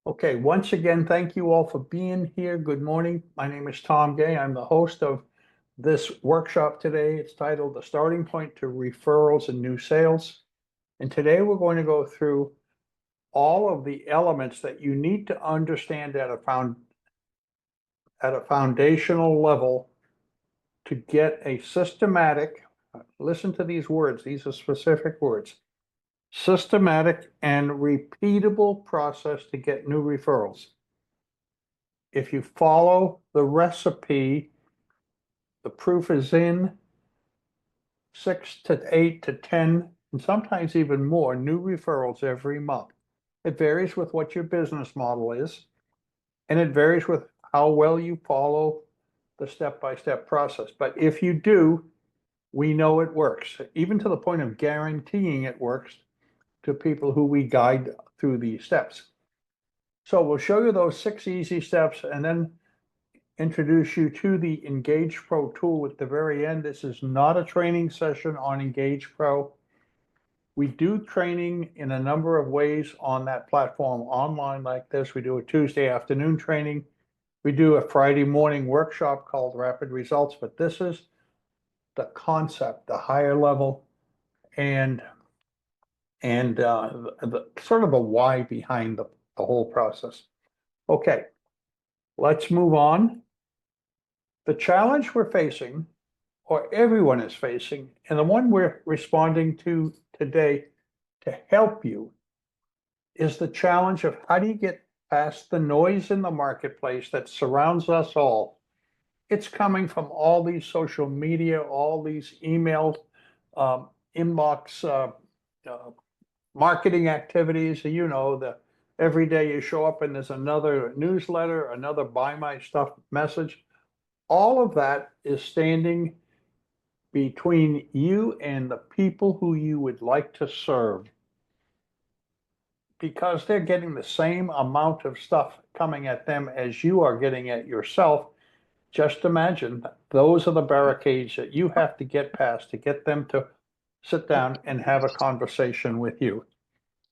Okay, once again, thank you all for being here. Good morning. My name is Tom Gay. I'm the host of this workshop today. It's titled The Starting Point to Referrals and New Sales. And today we're going to go through all of the elements that you need to understand at a foundational level to get a systematic, listen to these words, these are specific words, systematic and repeatable process to get new referrals. If you follow the recipe, the proof is in 6 to 8 to 10, and sometimes even more new referrals every month. It varies with what your business model is, and it varies with how well you follow the step-by-step process. But if you do, we know it works, even to the point of guaranteeing it works to people who we guide through these steps. So we'll show you those 6 easy steps and then introduce you to the Engage Pro tool at the very end. This is not a training session on Engage Pro. We do training in a number of ways on that platform online like this. We do a Tuesday afternoon training. We do a Friday morning workshop called Rapid Results, but this is the concept, the higher level, and the sort of the why behind the whole process. Okay, let's move on. The challenge we're facing, or everyone is facing, and the one we're responding to today to help you, is the challenge of how do you get past the noise in the marketplace that surrounds us all. It's coming from all these social media, all these email inbox marketing activities. Every day you show up and there's another newsletter, another buy my stuff message. All of that is standing between you and the people who you would like to serve, because they're getting the same amount of stuff coming at them as you are getting at yourself. Just imagine those are the barricades that you have to get past to get them to sit down and have a conversation with you.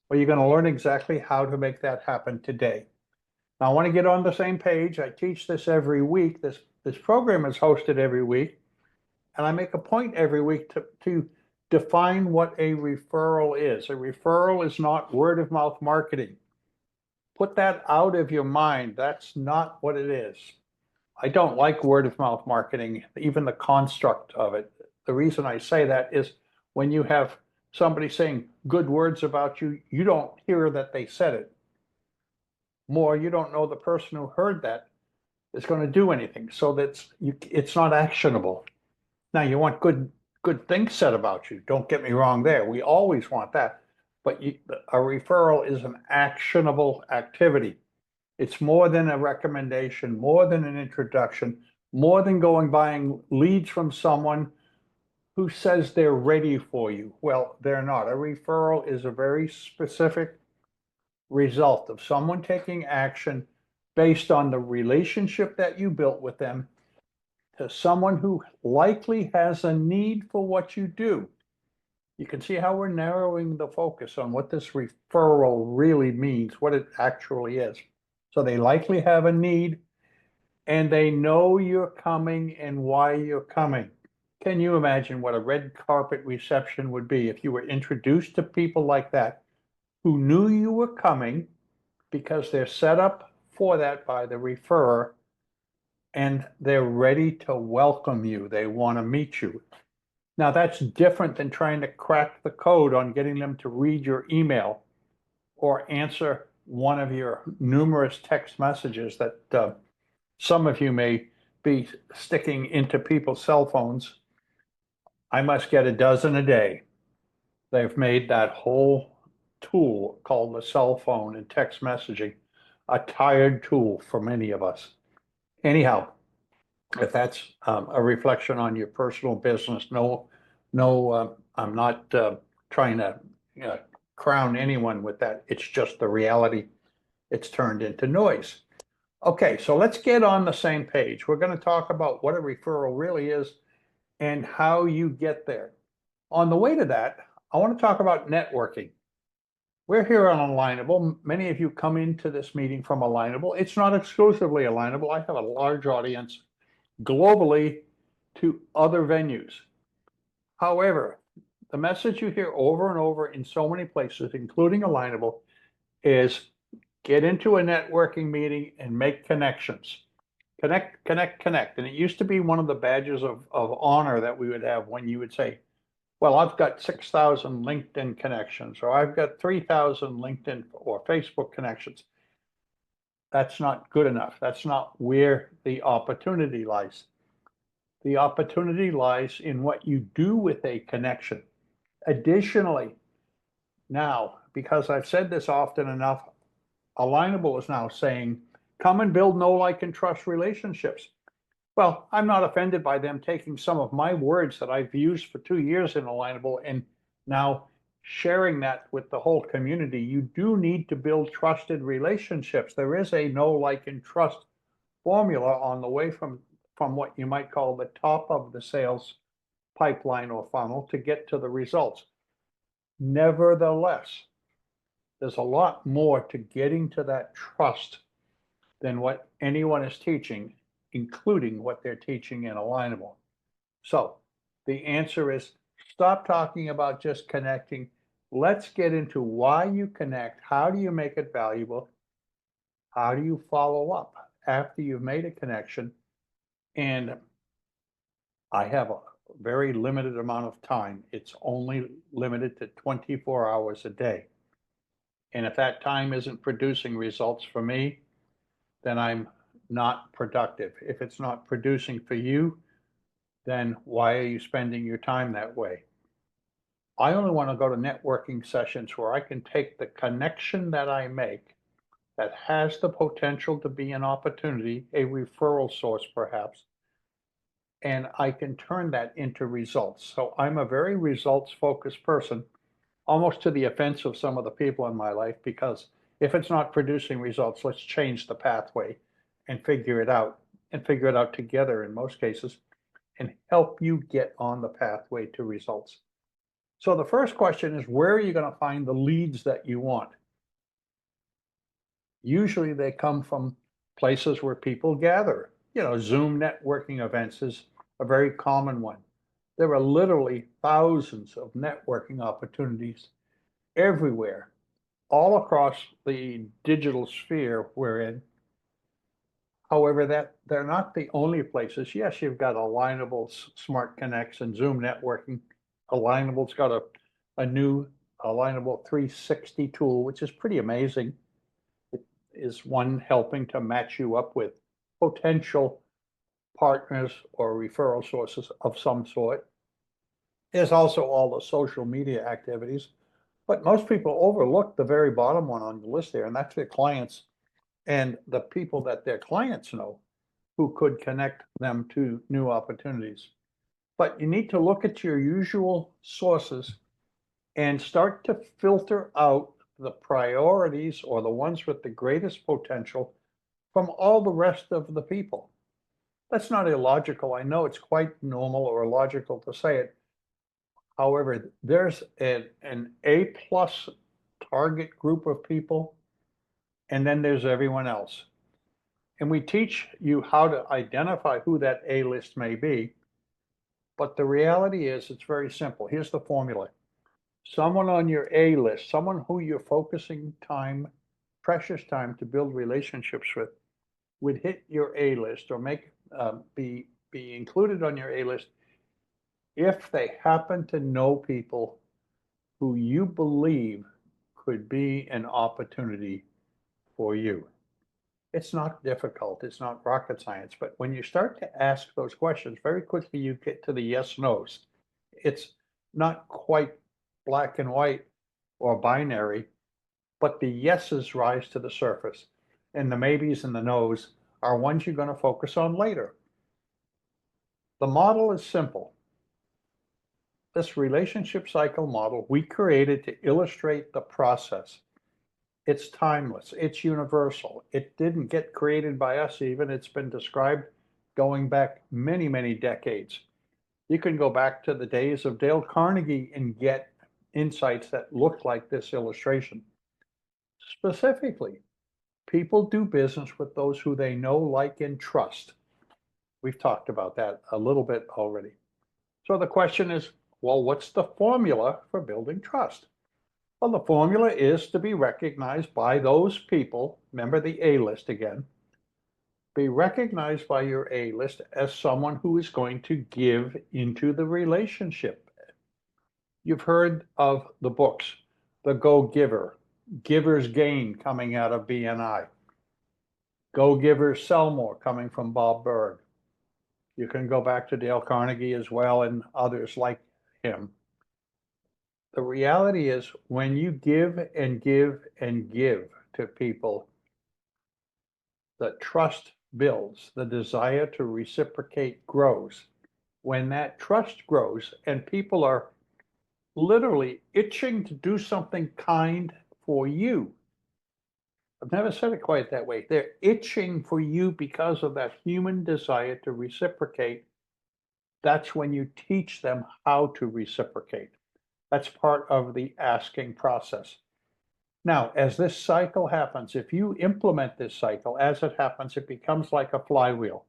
Well, you're going to learn exactly how to make that happen today. Now, I want to get on the same page. I teach this every week. This program is hosted every week, and I make a point every week to define what a referral is. A referral is not word of mouth marketing. Put that out of your mind. That's not what it is. I don't like word of mouth marketing, even the construct of it. The reason I say that is when you have somebody saying good words about you, you don't hear that they said it. More, you don't know the person who heard that is going to do anything. So it's not actionable. Now, you want good things said about you. Don't get me wrong there. We always want that. But a referral is an actionable activity. It's more than a recommendation, more than an introduction, more than buying leads from someone who says they're ready for you. Well, they're not. A referral is a very specific result of someone taking action based on the relationship that you built with them to someone who likely has a need for what you do. You can see how we're narrowing the focus on what this referral really means, what it actually is. So they likely have a need and they know you're coming and why you're coming. Can you imagine what a red carpet reception would be if you were introduced to people like that who knew you were coming because they're set up for that by the referrer and they're ready to welcome you. They want to meet you. Now, that's different than trying to crack the code on getting them to read your email or answer one of your numerous text messages that some of you may be sticking into people's cell phones. I must get a dozen a day. They've made that whole tool called the cell phone and text messaging a tired tool for many of us. Anyhow, if that's a reflection on your personal business, I'm not trying to crown anyone with that. It's just the reality. It's turned into noise. Okay, so let's get on the same page. We're going to talk about what a referral really is and how you get there. On the way to that, I want to talk about networking. We're here on Alignable. Many of you come into this meeting from Alignable. It's not exclusively Alignable. I have a large audience globally to other venues. However, the message you hear over and over in so many places, including Alignable, is get into a networking meeting and make connections. Connect, connect, connect. And it used to be one of the badges of honor that we would have when you would say, well, I've got 6,000 LinkedIn connections, or I've got 3,000 LinkedIn or Facebook connections. That's not good enough. That's not where the opportunity lies. The opportunity lies in what you do with a connection. Additionally, now, because I've said this often enough, Alignable is now saying, come and build know, like, and trust relationships. Well, I'm not offended by them taking some of my words that I've used for 2 years in Alignable and now sharing that with the whole community. You do need to build trusted relationships. There is a know, like, and trust formula on the way from what you might call the top of the sales pipeline or funnel to get to the results. Nevertheless, there's a lot more to getting to that trust than what anyone is teaching, including what they're teaching in Alignable. So the answer is stop talking about just connecting. Let's get into why you connect. How do you make it valuable? How do you follow up after you've made a connection? And I have a very limited amount of time. It's only limited to 24 hours a day. And if that time isn't producing results for me, then I'm not productive. If it's not producing for you, then why are you spending your time that way? I only want to go to networking sessions where I can take the connection that I make that has the potential to be an opportunity, a referral source perhaps, and I can turn that into results. So I'm a very results focused person, almost to the offense of some of the people in my life, because if it's not producing results, let's change the pathway and figure it out together in most cases and help you get on the pathway to results. So the first question is, where are you going to find the leads that you want? Usually they come from places where people gather. Zoom networking events is a very common one. There are literally thousands of networking opportunities everywhere, all across the digital sphere we're in. However, that they're not the only places. Yes, you've got Alignable, Smart Connects, and Zoom networking. Alignable's got a new Alignable 360 tool, which is pretty amazing. It is one helping to match you up with potential partners or referral sources of some sort. There's also all the social media activities, but most people overlook the very bottom one on the list there, and that's their clients and the people that their clients know who could connect them to new opportunities. But you need to look at your usual sources and start to filter out the priorities or the ones with the greatest potential from all the rest of the people. That's not illogical. I know it's quite normal or logical to say it. However, there's an A+ target group of people, and then there's everyone else. And we teach you how to identify who that A list may be. But the reality is, it's very simple. Here's the formula. Someone on your A list, someone who you're focusing time, precious time to build relationships with, would hit your A list or be included on your A list if they happen to know people who you believe could be an opportunity for you. It's not difficult. It's not rocket science. But when you start to ask those questions, very quickly you get to the yes, no's. It's not quite black and white or binary, but the yeses rise to the surface. And the maybes and the no's are ones you're going to focus on later. The model is simple. This relationship cycle model we created to illustrate the process. It's timeless. It's universal. It didn't get created by us even. It's been described going back many, many decades. You can go back to the days of Dale Carnegie and get insights that look like this illustration. Specifically, people do business with those who they know, like, and trust. We've talked about that a little bit already. So the question is, well, what's the formula for building trust? Well, the formula is to be recognized by those people. Remember the A list again. Be recognized by your A list as someone who is going to give into the relationship. You've heard of the books, The Go-Giver, Giver's Gain coming out of BNI, Go-Givers Sell More coming from Bob Berg. You can go back to Dale Carnegie as well and others like him. The reality is when you give and give and give to people, the trust builds, the desire to reciprocate grows. When that trust grows and people are literally itching to do something kind for you. I've never said it quite that way. They're itching for you because of that human desire to reciprocate. That's when you teach them how to reciprocate. That's part of the asking process. Now, as this cycle happens, if you implement this cycle, as it happens, it becomes like a flywheel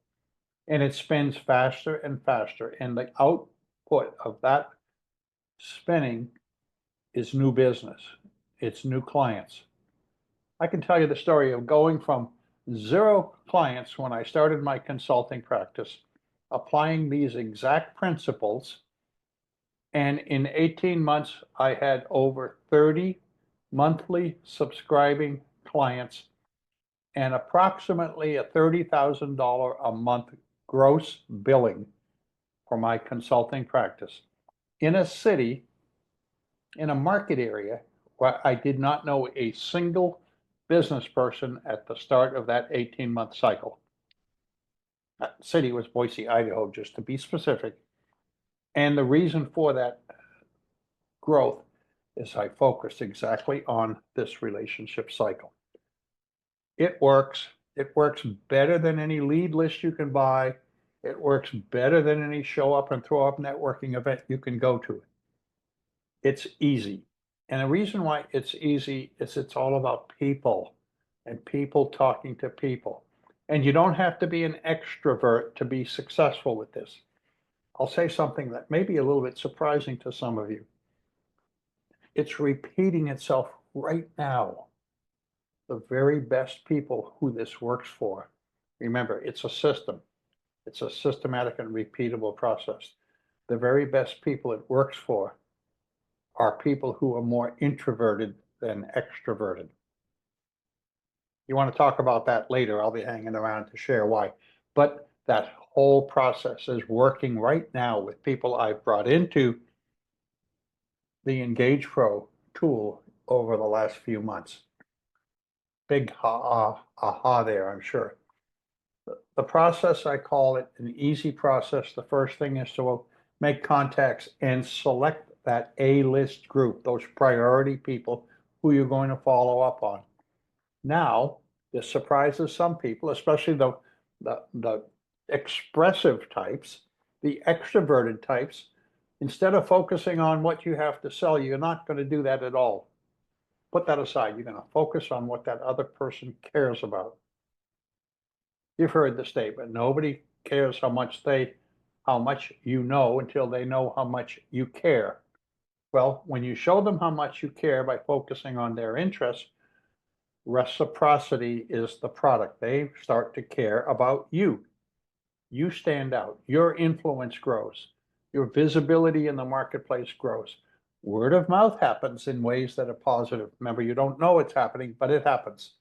and it spins faster and faster. And the output of that spinning is new business, it's new clients. I can tell you the story of going from 0 clients when I started my consulting practice, applying these exact principles, and in 18 months, I had over 30 monthly subscribing clients and approximately a $30,000 a month gross billing for my consulting practice in a city, in a market area where I did not know a single business person at the start of that 18-month cycle. That city was Boise, Idaho, just to be specific. And the reason for that growth is I focused exactly on this relationship cycle. It works. It works better than any lead list you can buy. It works better than any show up and throw up networking event you can go to. It's easy. And the reason why it's easy is it's all about people and people talking to people. And you don't have to be an extrovert to be successful with this. I'll say something that may be a little bit surprising to some of you. It's repeating itself right now. The very best people who this works for. Remember, it's a system. It's a systematic and repeatable process. The very best people it works for are people who are more introverted than extroverted. You want to talk about that later, I'll be hanging around to share why. But that whole process is working right now with people I've brought into the Engage Pro tool over the last few months. Big aha there, I'm sure. The process, I call it an easy process. The first thing is to make contacts and select that A-list group, those priority people who you're going to follow up on. Now, this surprises some people, especially the expressive types, the extroverted types. Instead of focusing on what you have to sell, you're not going to do that at all. Put that aside. You're going to focus on what that other person cares about. You've heard the statement, nobody cares how much you know until they know how much you care. Well, when you show them how much you care by focusing on their interests, reciprocity is the product. They start to care about you. You stand out. Your influence grows. Your visibility in the marketplace grows. Word of mouth happens in ways that are positive. Remember, you don't know it's happening, but it happens.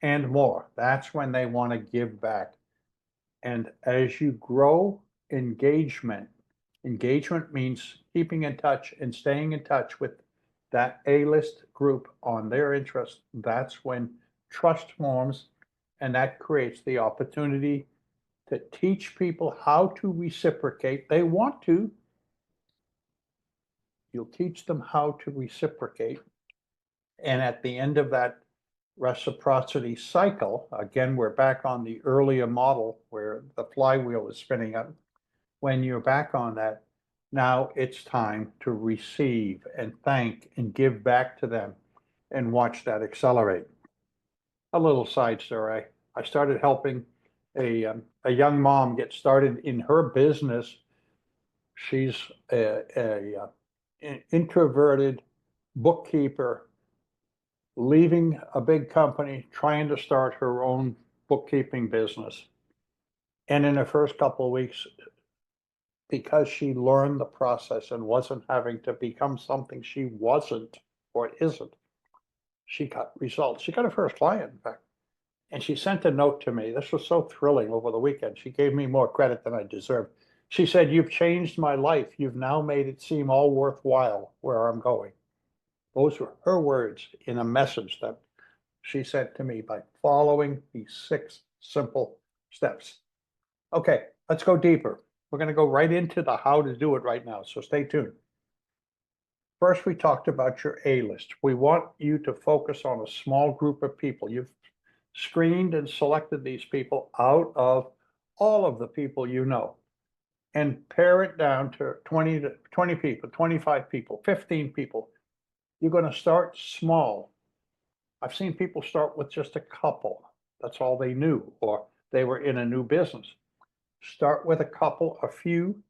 And more. That's when they want to give back. And as you grow engagement, engagement means keeping in touch and staying in touch with that A-list group on their interests. That's when trust forms, and that creates the opportunity to teach people how to reciprocate. They want to. You'll teach them how to reciprocate. And at the end of that reciprocity cycle, again, we're back on the earlier model where the flywheel is spinning up. When you're back on that, now it's time to receive and thank and give back to them and watch that accelerate. A little side story. I started helping a young mom get started in her business. She's an introverted bookkeeper leaving a big company, trying to start her own bookkeeping business. And in the first couple of weeks, because she learned the process and wasn't having to become something she wasn't or isn't, she got results. She got her first client, in fact. And she sent a note to me. This was so thrilling over the weekend. She gave me more credit than I deserved. She said, "You've changed my life. You've now made it seem all worthwhile where I'm going." Those were her words in a message that she sent to me by following these 6 simple steps. Okay, let's go deeper. We're going to go right into the how to do it right now. So stay tuned. First, we talked about your A list. We want you to focus on a small group of people. You've screened and selected these people out of all of the people you know and pare it down to 20 people, 25 people, 15 people. You're going to start small. I've seen people start with just a couple. That's all they knew, or they were in a new business. Start with a couple, a few,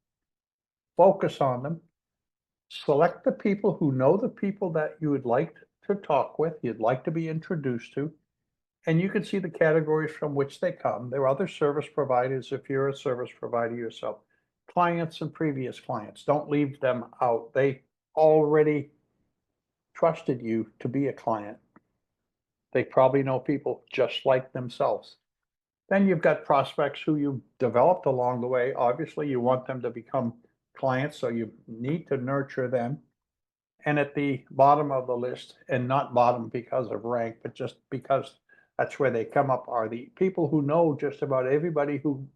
focus on them, select the people who know the people that you would like to talk with, you'd like to be introduced to, and you can see the categories from which they come. There are other service providers if you're a service provider yourself. Clients and previous clients, don't leave them out. They already trusted you to be a client. They probably know people just like themselves. Then you've got prospects who you developed along the way. Obviously, you want them to become clients, so you need to nurture them. And at the bottom of the list, and not bottom because of rank, but just because that's where they come up, are the people who know just about everybody who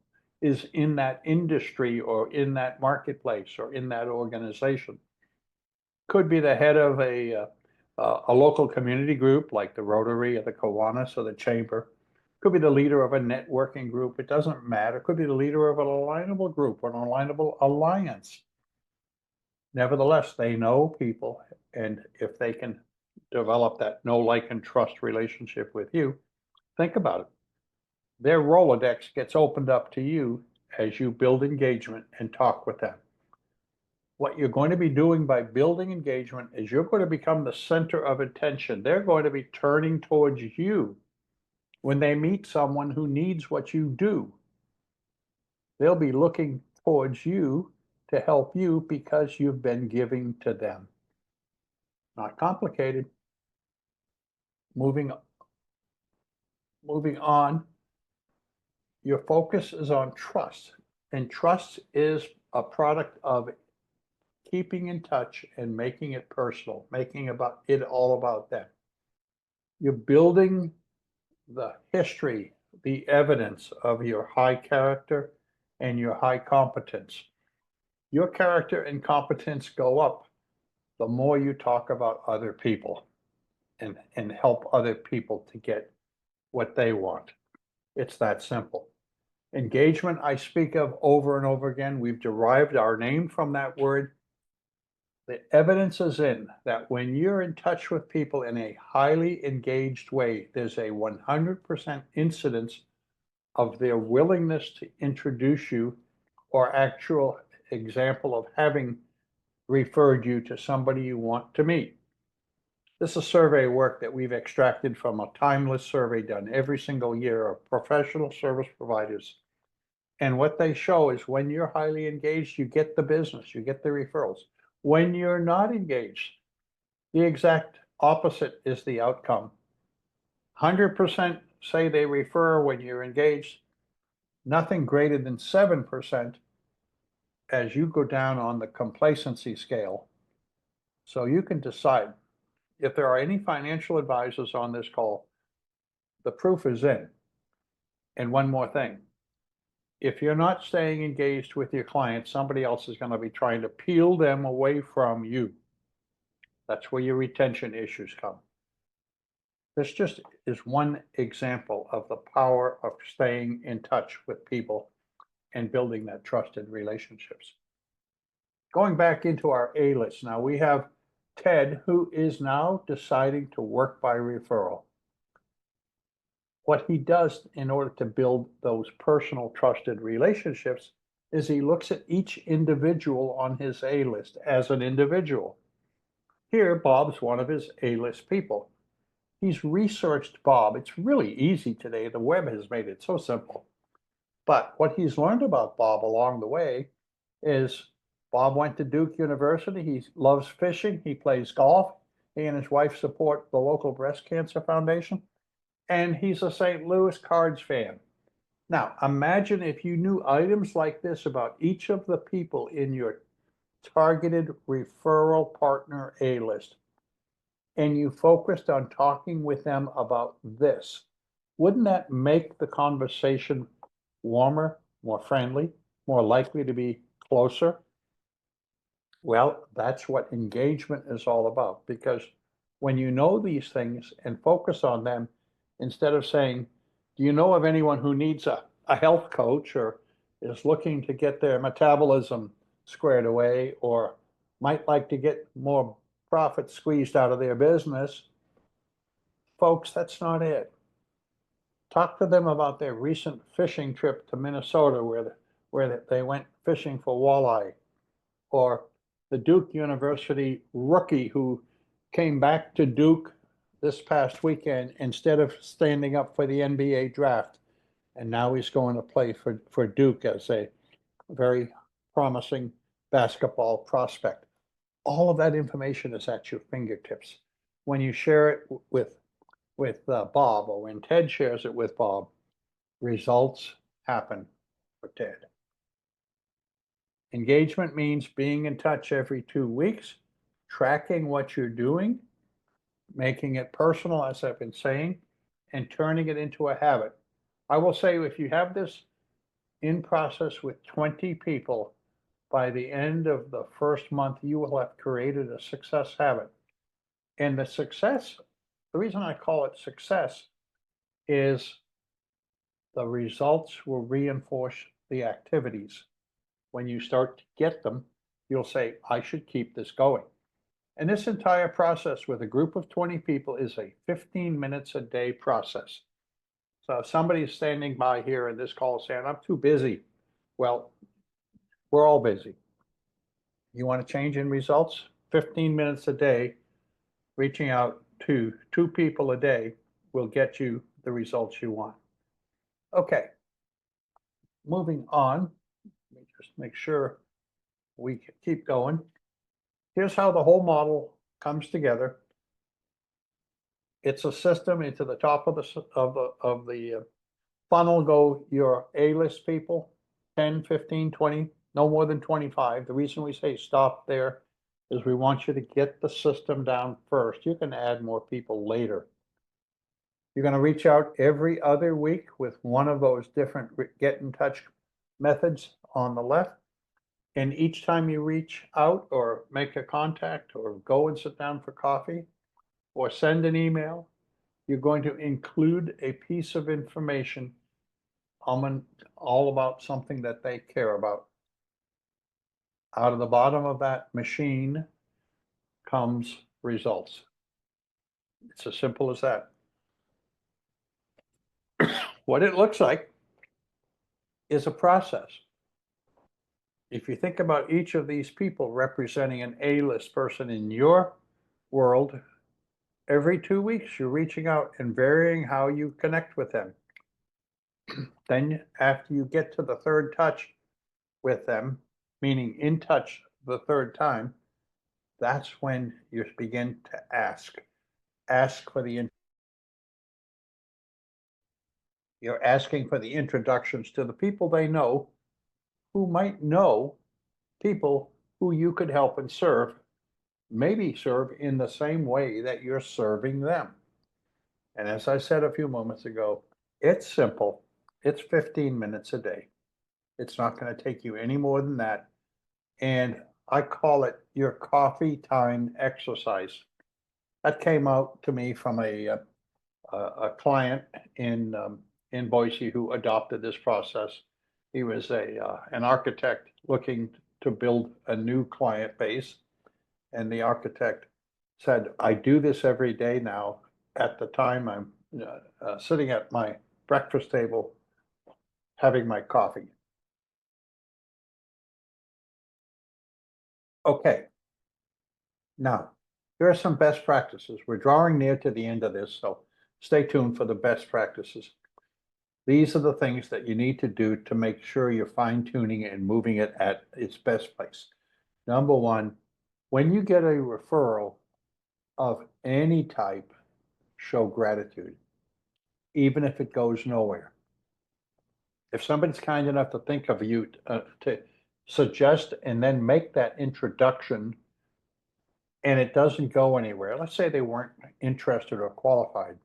is in that industry or in that marketplace or in that organization. Could be the head of a local community group like the Rotary or the Kiwanis or the Chamber. Could be the leader of a networking group. It doesn't matter. Could be the leader of an alignable group or an alignable alliance. Nevertheless, they know people, and if they can develop that know, like, and trust relationship with you, think about it. Their Rolodex gets opened up to you as you build engagement and talk with them. What you're going to be doing by building engagement is you're going to become the center of attention. They're going to be turning towards you when they meet someone who needs what you do. They'll be looking towards you to help you because you've been giving to them. Not complicated. Moving on, your focus is on trust. And trust is a product of keeping in touch and making it personal, making it all about them. You're building the history, the evidence of your high character and your high competence. Your character and competence go up the more you talk about other people and help other people to get what they want. It's that simple. Engagement, I speak of over and over again. We've derived our name from that word. The evidence is in that when you're in touch with people in a highly engaged way, there's a 100% incidence of their willingness to introduce you or actual example of having referred you to somebody you want to meet. This is survey work that we've extracted from a timeless survey done every single year of professional service providers. And what they show is when you're highly engaged, you get the business, you get the referrals. When you're not engaged, the exact opposite is the outcome. 100% say they refer when you're engaged, nothing greater than 7% as you go down on the complacency scale. So you can decide. If there are any financial advisors on this call, the proof is in. And one more thing. If you're not staying engaged with your clients, somebody else is going to be trying to peel them away from you. That's where your retention issues come. This just is one example of the power of staying in touch with people and building that trusted relationships. Going back into our A list now, we have Ted, who is now deciding to work by referral. What he does in order to build those personal trusted relationships is he looks at each individual on his A list as an individual. Here, Bob's one of his A list people. He's researched Bob. It's really easy today. The web has made it so simple. But what he's learned about Bob along the way is Bob went to Duke University. He loves fishing. He plays golf. He and his wife support the local breast cancer foundation. And he's a St. Louis Cards fan. Now, imagine if you knew items like this about each of the people in your targeted referral partner A list, and you focused on talking with them about this. Wouldn't that make the conversation warmer, more friendly, more likely to be closer? Well, that's what engagement is all about, because when you know these things and focus on them, instead of saying, do you know of anyone who needs a health coach or is looking to get their metabolism squared away or might like to get more profit squeezed out of their business? Folks, that's not it. Talk to them about their recent fishing trip to Minnesota where they went fishing for walleye, or the Duke University rookie who came back to Duke this past weekend instead of standing up for the NBA draft. And now he's going to play for Duke as a very promising basketball prospect. All of that information is at your fingertips. When you share it with Bob, or when Ted shares it with Bob, results happen for Ted. Engagement means being in touch every 2 weeks, tracking what you're doing, making it personal, as I've been saying, and turning it into a habit. I will say, if you have this in process with 20 people, by the end of the first month, you will have created a success habit. And the success, the reason I call it success is the results will reinforce the activities. When you start to get them, you'll say, I should keep this going. And this entire process with a group of 20 people is a 15 minutes a day process. So if somebody's standing by here in this call saying, I'm too busy, well, we're all busy. You want to change in results? 15 minutes a day, reaching out to 2 people a day will get you the results you want. Okay, moving on. Let me just make sure we keep going. Here's how the whole model comes together. It's a system. Into the top of the funnel go your A-list people, 10, 15, 20, no more than 25. The reason we say stop there is we want you to get the system down first. You can add more people later. You're going to reach out every other week with one of those different get in touch methods on the left. And each time you reach out or make a contact or go and sit down for coffee or send an email, you're going to include a piece of information all about something that they care about. Out of the bottom of that machine comes results. It's as simple as that. What it looks like is a process. If you think about each of these people representing an A-list person in your world, every 2 weeks you're reaching out and varying how you connect with them. Then after you get to the third touch with them, meaning in touch the third time, that's when you begin to ask for you're asking for the introductions to the people they know who might know people who you could help and serve, maybe serve in the same way that you're serving them. And as I said a few moments ago, it's simple. It's 15 minutes a day. It's not going to take you any more than that. And I call it your coffee time exercise. That came out to me from a client in Boise who adopted this process. He was an architect looking to build a new client base, and the architect said, "I do this every day now. At the time, I'm sitting at my breakfast table, having my coffee. Okay, now, here are some best practices. We're drawing near to the end of this, so stay tuned for the best practices. These are the things that you need to do to make sure you're fine tuning it and moving it at its best place. Number one, when you get a referral of any type, show gratitude, even if it goes nowhere. If somebody's kind enough to think of you to suggest and then make that introduction and it doesn't go anywhere, let's say they weren't interested or qualified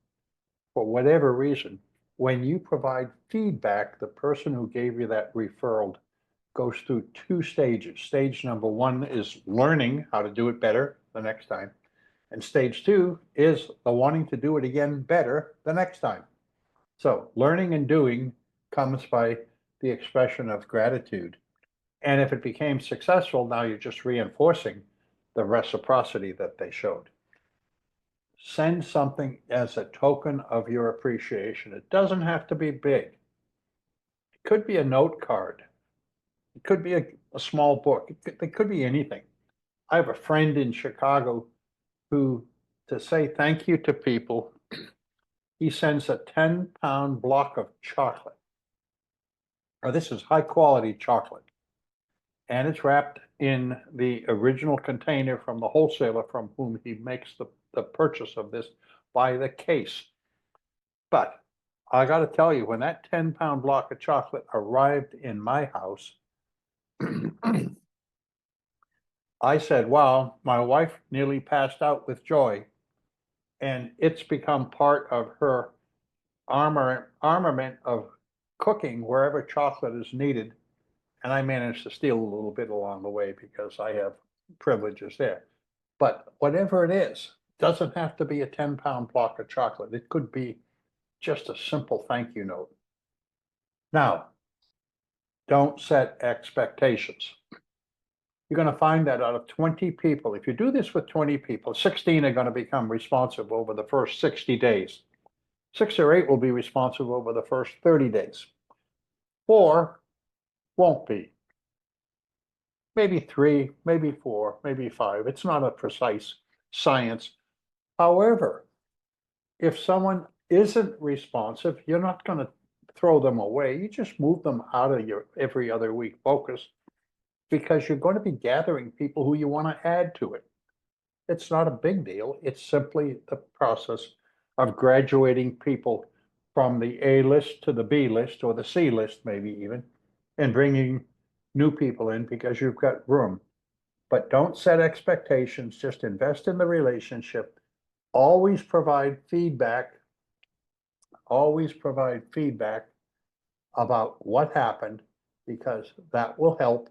for whatever reason, when you provide feedback, the person who gave you that referral goes through two stages. Stage number one is learning how to do it better the next time. And stage two is the wanting to do it again better the next time. So learning and doing comes by the expression of gratitude. And if it became successful, now you're just reinforcing the reciprocity that they showed. Send something as a token of your appreciation. It doesn't have to be big. It could be a note card. It could be a small book. It could be anything. I have a friend in Chicago who, to say thank you to people, he sends a 10-pound block of chocolate. Now, this is high quality chocolate. And it's wrapped in the original container from the wholesaler from whom he makes the purchase of this by the case. But I got to tell you, when that 10-pound block of chocolate arrived in my house, I said, wow, my wife nearly passed out with joy. And it's become part of her armament of cooking wherever chocolate is needed. And I managed to steal a little bit along the way because I have privileges there. But whatever it is, doesn't have to be a 10-pound block of chocolate. It could be just a simple thank you note. Now, don't set expectations. You're going to find that out of 20 people, if you do this with 20 people, 16 are going to become responsive over the first 60 days. 6 or 8 will be responsive over the first 30 days. 4 won't be. Maybe 3, maybe 4, maybe 5. It's not a precise science. However, if someone isn't responsive, you're not going to throw them away. You just move them out of your every other week focus because you're going to be gathering people who you want to add to it. It's not a big deal. It's simply the process of graduating people from the A list to the B list or the C list, maybe even, and bringing new people in because you've got room. But don't set expectations, just invest in the relationship. Always provide feedback. Always provide feedback about what happened because that will help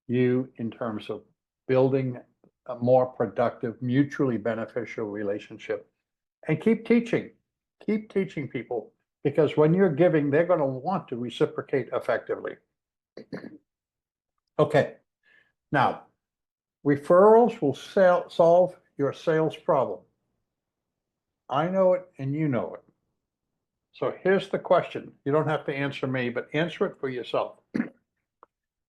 you in terms of building a more productive, mutually beneficial relationship. And keep teaching people because when you're giving, they're going to want to reciprocate effectively. Okay, now referrals will solve your sales problem. I know it and you know it. So here's the question. You don't have to answer me, but answer it for yourself.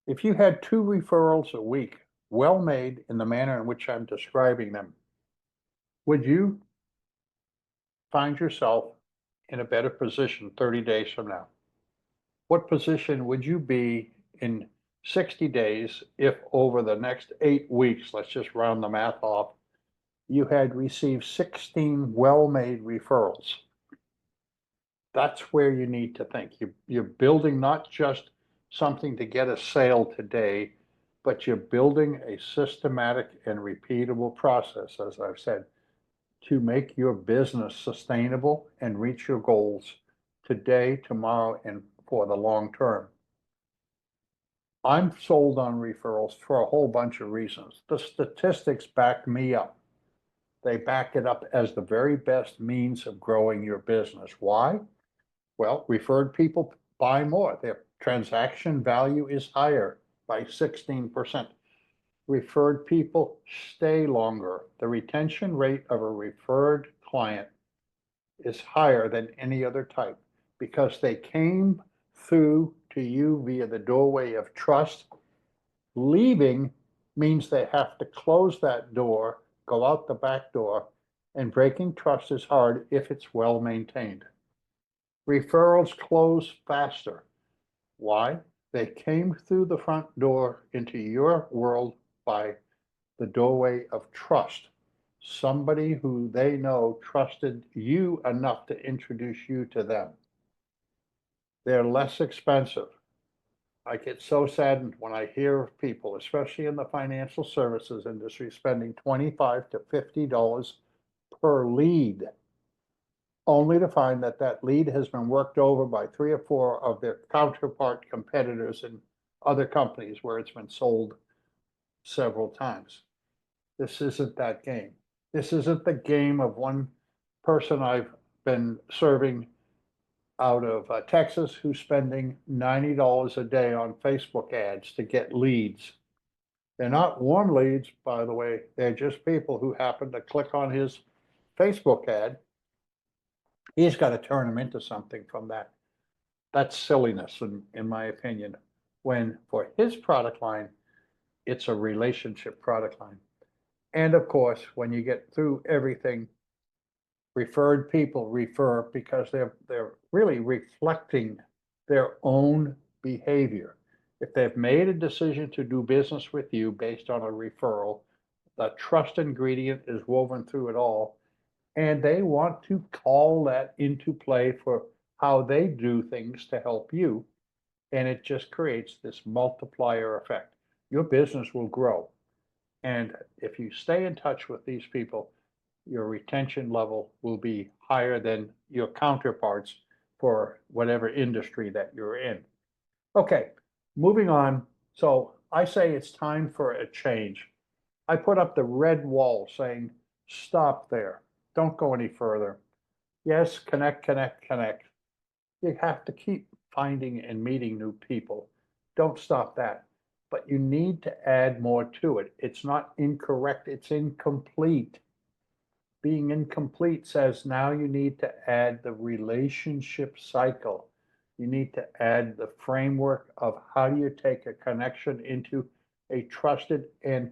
If you had 2 referrals a week, well made in the manner in which I'm describing them, would you find yourself in a better position 30 days from now? What position would you be in 60 days if over the next 8 weeks, let's just round the math off, you had received 16 well-made referrals? That's where you need to think. You're building not just something to get a sale today, but you're building a systematic and repeatable process, as I've said, to make your business sustainable and reach your goals today, tomorrow, and for the long term. I'm sold on referrals for a whole bunch of reasons. The statistics back me up. They back it up as the very best means of growing your business. Why? Well, referred people buy more. Their transaction value is higher by 16%. Referred people stay longer. The retention rate of a referred client is higher than any other type because they came through to you via the doorway of trust. Leaving means they have to close that door, go out the back door, and breaking trust is hard if it's well maintained. Referrals close faster. Why? They came through the front door into your world by the doorway of trust. Somebody who they know trusted you enough to introduce you to them. They're less expensive. I get so saddened when I hear of people, especially in the financial services industry, spending $25 to $50 per lead, only to find that that lead has been worked over by 3 or 4 of their counterpart competitors in other companies where it's been sold several times. This isn't that game. This isn't the game of one person I've been serving out of Texas who's spending $90 a day on Facebook ads to get leads. They're not warm leads, by the way. They're just people who happen to click on his Facebook ad. He's got to turn them into something from that. That's silliness, in my opinion. When for his product line, it's a relationship product line. And of course, when you get through everything, referred people refer because they're really reflecting their own behavior. If they've made a decision to do business with you based on a referral, the trust ingredient is woven through it all, and they want to call that into play for how they do things to help you, and it just creates this multiplier effect. Your business will grow, and if you stay in touch with these people, your retention level will be higher than your counterparts for whatever industry that you're in. Okay, moving on. So I say it's time for a change. I put up the red wall saying, stop there. Don't go any further. Yes, connect, connect, connect. You have to keep finding and meeting new people. Don't stop that. But you need to add more to it. It's not incorrect, it's incomplete. Being incomplete says now you need to add the relationship cycle. You need to add the framework of how do you take a connection into a trusted and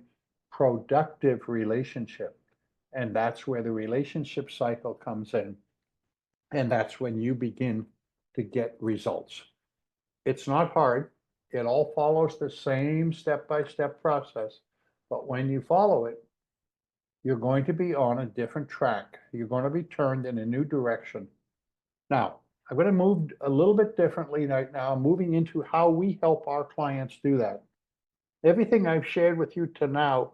productive relationship. And that's where the relationship cycle comes in. And that's when you begin to get results. It's not hard. It all follows the same step-by-step process. But when you follow it, you're going to be on a different track. You're going to be turned in a new direction. Now, I'm going to move a little bit differently right now, moving into how we help our clients do that. Everything I've shared with you to now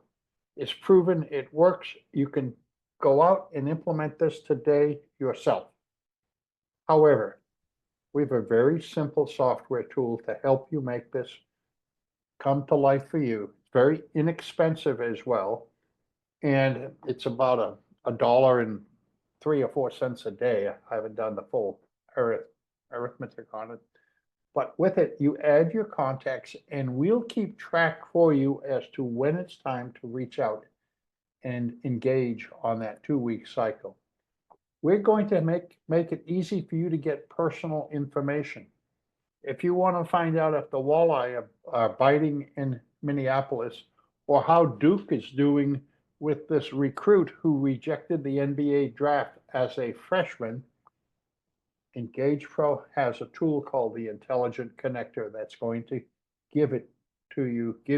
is proven it works. You can go out and implement this today yourself. However, we have a very simple software tool to help you make this come to life for you. It's very inexpensive as well. And it's about a dollar and 3 or 4 cents a day. I haven't done the full arithmetic on it. But with it, you add your contacts and we'll keep track for you as to when it's time to reach out and engage on that 2-week cycle. We're going to make it easy for you to get personal information. If you want to find out if the walleye are biting in Minneapolis or how Duke is doing with this recruit who rejected the NBA draft as a freshman, Engage Pro has a tool called the Intelligent Connector that's going to give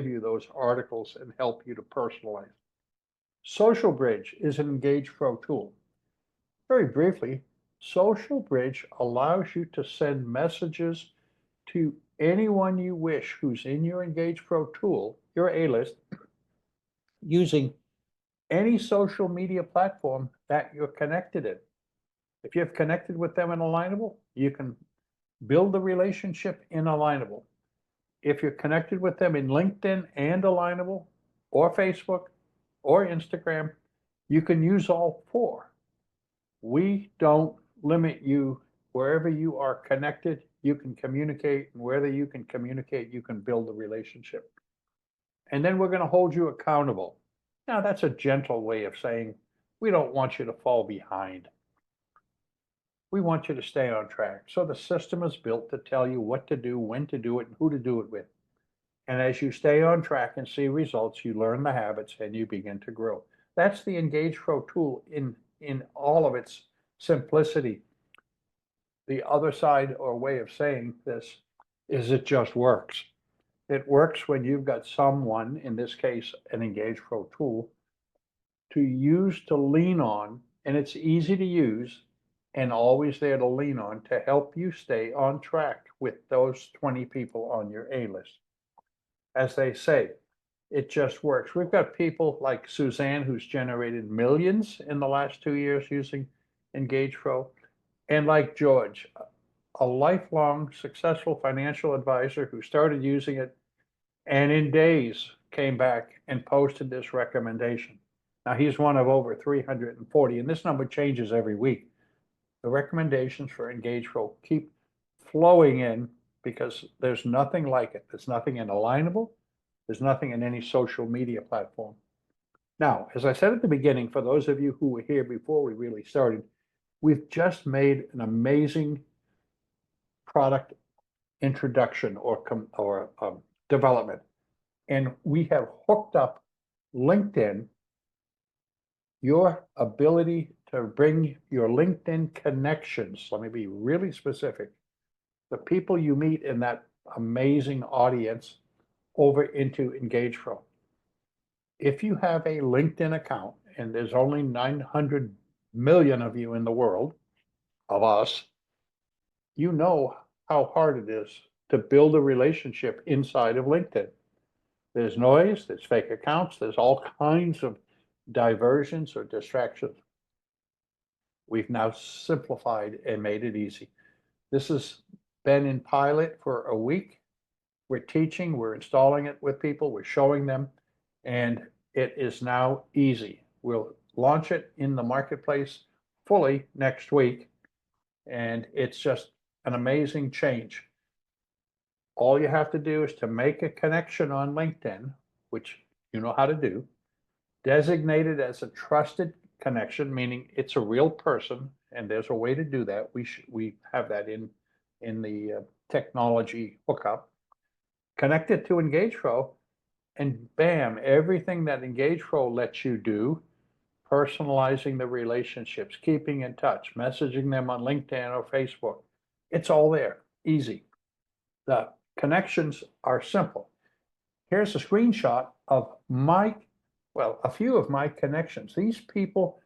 you those articles and help you to personalize. Social Bridge is an Engage Pro tool. Very briefly, Social Bridge allows you to send messages to anyone you wish who's in your Engage Pro tool, your A-list, using any social media platform that you're connected in. If you've connected with them in Alignable, you can build the relationship in Alignable. If you're connected with them in LinkedIn and Alignable, or Facebook, or Instagram, you can use all 4. We don't limit you. Wherever you are connected, you can communicate, and whether you can communicate, you can build a relationship. And then we're going to hold you accountable. Now, that's a gentle way of saying we don't want you to fall behind. We want you to stay on track. So the system is built to tell you what to do, when to do it, and who to do it with. And as you stay on track and see results, you learn the habits and you begin to grow. That's the Engage Pro tool in all of its simplicity. The other side or way of saying this is it just works. It works when you've got someone, in this case, an Engage Pro tool, to use to lean on, and it's easy to use and always there to lean on to help you stay on track with those 20 people on your A list. As they say, it just works. We've got people like Suzanne, who's generated millions in the last 2 years using Engage Pro, and like George, a lifelong successful financial advisor who started using it and in days came back and posted this recommendation. Now he's one of over 340, and this number changes every week. The recommendations for Engage Pro keep flowing in because there's nothing like it. There's nothing in Alignable. There's nothing in any social media platform. Now, as I said at the beginning, for those of you who were here before we really started, we've just made an amazing product introduction or development. And we have hooked up LinkedIn, your ability to bring your LinkedIn connections. Let me be really specific. The people you meet in that amazing audience over into Engage Pro. If you have a LinkedIn account, and there's only 900 million of you in the world, of us, you know how hard it is to build a relationship inside of LinkedIn. There's noise, there's fake accounts, there's all kinds of diversions or distractions. We've now simplified and made it easy. This has been in pilot for a week. We're teaching, we're installing it with people, we're showing them, and it is now easy. We'll launch it in the marketplace fully next week, and it's just an amazing change. All you have to do is to make a connection on LinkedIn, which you know how to do, designate it as a trusted connection, meaning it's a real person, and there's a way to do that. We have that in the technology hookup. Connect it to Engage Pro, and bam, everything that Engage Pro lets you do, personalizing the relationships, keeping in touch, messaging them on LinkedIn or Facebook, it's all there, easy. The connections are simple. Here's a screenshot of a few of my connections. These people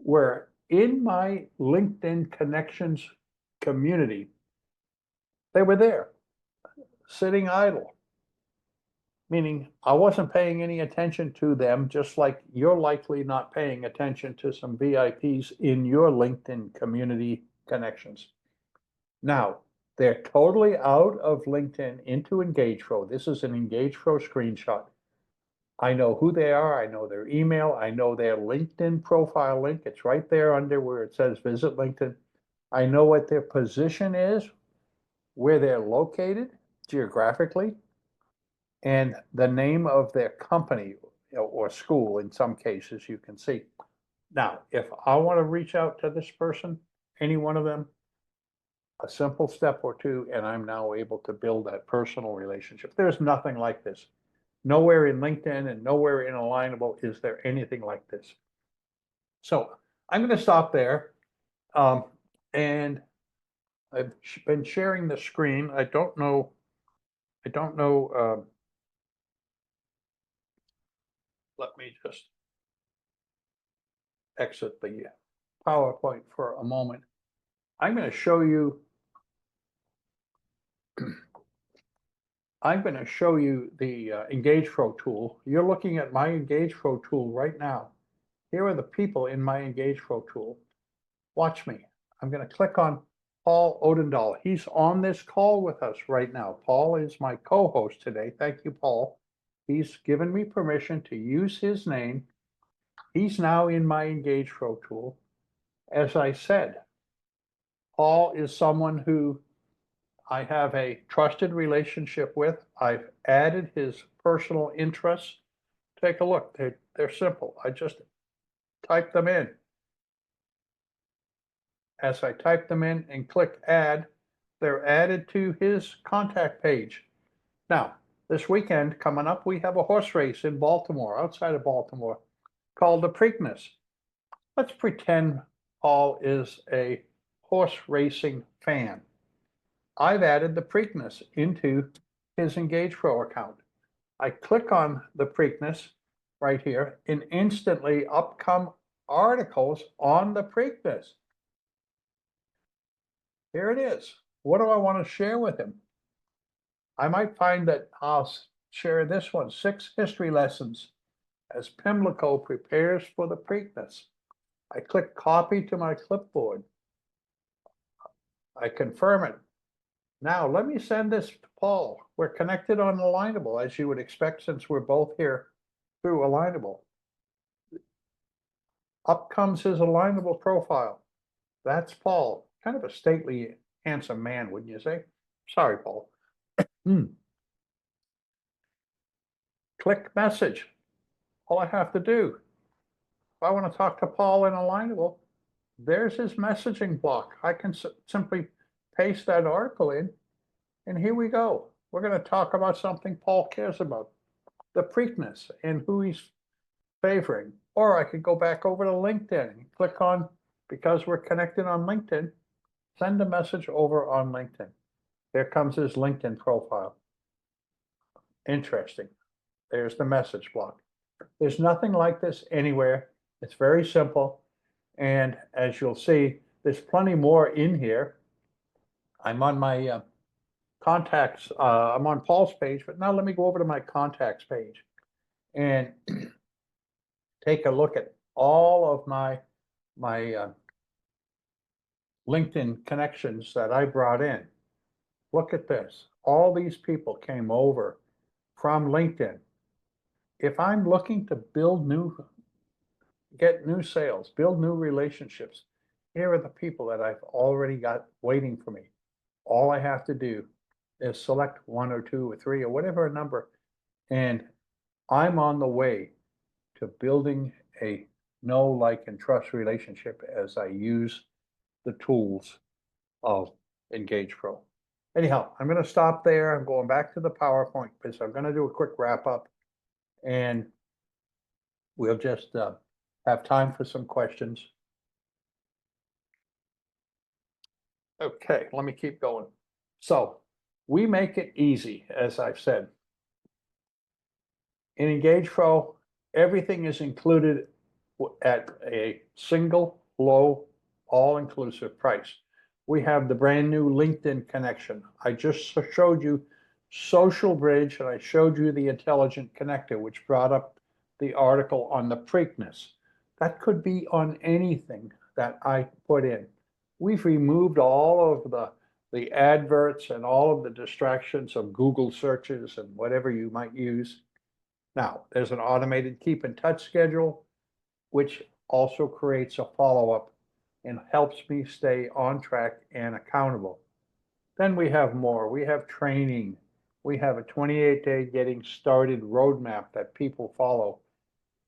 were in my LinkedIn connections community. They were there, sitting idle, meaning I wasn't paying any attention to them, just like you're likely not paying attention to some VIPs in your LinkedIn community connections. Now, they're totally out of LinkedIn into Engage Pro. This is an Engage Pro screenshot. I know who they are. I know their email. I know their LinkedIn profile link. It's right there under where it says visit LinkedIn. I know what their position is, where they're located geographically, and the name of their company or school in some cases you can see. Now, if I want to reach out to this person, any one of them, a simple step or two, and I'm now able to build that personal relationship. There's nothing like this. Nowhere in LinkedIn and nowhere in Alignable is there anything like this. So I'm going to stop there. And I've been sharing the screen. I don't know. Let me just exit the PowerPoint for a moment. I'm going to show you the Engage Pro tool. You're looking at my Engage Pro tool right now. Here are the people in my Engage Pro tool. Watch me. I'm going to click on Paul Odendahl. He's on this call with us right now. Paul is my co-host today. Thank you, Paul. He's given me permission to use his name. He's now in my Engage Pro tool. As I said, Paul is someone who I have a trusted relationship with. I've added his personal interests. Take a look. They're simple. I just type them in. as I type them in and click add, they're added to his contact page. Now, this weekend coming up, we have a horse race in Baltimore, outside of Baltimore, called the Preakness. Let's pretend Paul is a horse racing fan. I've added the Preakness into his Engage Pro account. I click on the Preakness right here, and instantly up come articles on the Preakness. Here it is. What do I want to share with him? I might find that I'll share this one, 6 history lessons as Pimlico prepares for the Preakness. I click copy to my clipboard. I confirm it. Now let me send this to Paul. We're connected on Alignable, as you would expect, since we're both here through Alignable. Up comes his Alignable profile. That's Paul. Kind of a stately, handsome man, wouldn't you say? Sorry, Paul. Click message. All I have to do, if I want to talk to Paul in Alignable, there's his messaging block. I can simply paste that article in, and here we go. We're going to talk about something Paul cares about, the Preakness and who he's favoring. Or I could go back over to LinkedIn and click on, because we're connected on LinkedIn, send a message over on LinkedIn. There comes his LinkedIn profile. Interesting. There's the message block. There's nothing like this anywhere. It's very simple. And as you'll see, there's plenty more in here. I'm on my contacts. I'm on Paul's page, but now let me go over to my contacts page and take a look at all of my LinkedIn connections that I brought in. Look at this. All these people came over from LinkedIn. If I'm looking to get new sales, build new relationships, here are the people that I've already got waiting for me. All I have to do is select 1 or 2 or 3 or whatever number, and I'm on the way to building a know, like, and trust relationship as I use the tools of Engage Pro. Anyhow, I'm going to stop there. I'm going back to the PowerPoint because I'm going to do a quick wrap up, and we'll just have time for some questions. Okay, let me keep going. So we make it easy, as I've said. In Engage Pro, everything is included at a single, low, all-inclusive price. We have the brand new LinkedIn connection. I just showed you Social Bridge, and I showed you the Intelligent Connector, which brought up the article on the Preakness. That could be on anything that I put in. We've removed all of the adverts and all of the distractions of Google searches and whatever you might use. Now, there's an automated keep in touch schedule, which also creates a follow-up and helps me stay on track and accountable. Then we have more. We have training. We have a 28-day getting started roadmap that people follow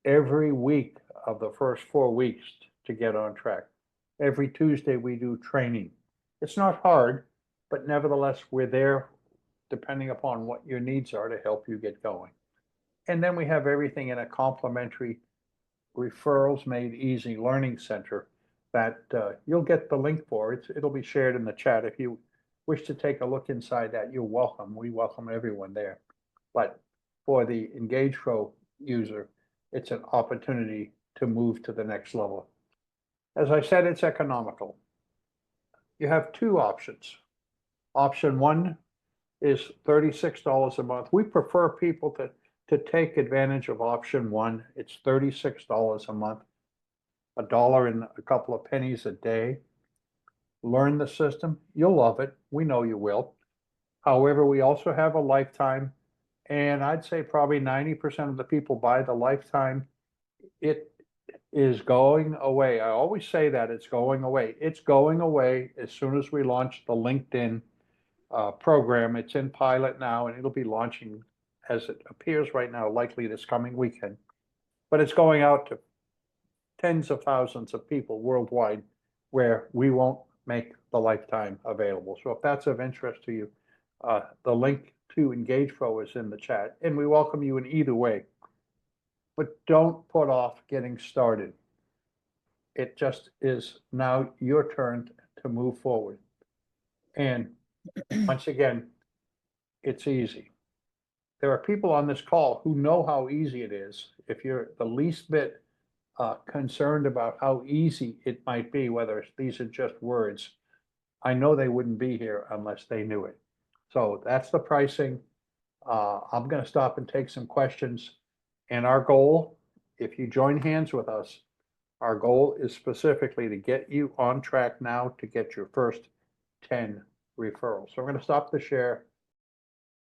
every week of the first 4 weeks to get on track. Every Tuesday we do training. It's not hard, but nevertheless, we're there depending upon what your needs are to help you get going. And then we have everything in a complimentary Referrals Made Easy Learning Center that you'll get the link for. It'll be shared in the chat. If you wish to take a look inside that, you're welcome. We welcome everyone there. But for the Engage Pro user, it's an opportunity to move to the next level. As I said, it's economical. You have 2 options. Option 1 is $36 a month. We prefer people to take advantage of option 1. It's $36 a month, $1 and a couple of pennies a day. Learn the system. You'll love it. We know you will. However, we also have a lifetime, and I'd say probably 90% of the people buy the lifetime. It is going away. I always say that it's going away. It's going away as soon as we launch the LinkedIn program. It's in pilot now, and it'll be launching as it appears right now, likely this coming weekend. But it's going out to tens of thousands of people worldwide where we won't make the lifetime available. So if that's of interest to you, the link to EngagePro is in the chat, and we welcome you in either way. But don't put off getting started. It just is now your turn to move forward. And once again, it's easy. There are people on this call who know how easy it is. If you're the least bit concerned about how easy it might be, whether these are just words, I know they wouldn't be here unless they knew it. So that's the pricing. I'm going to stop and take some questions. And our goal, if you join hands with us, our goal is specifically to get you on track now to get your first 10 referrals. So I'm going to stop the share.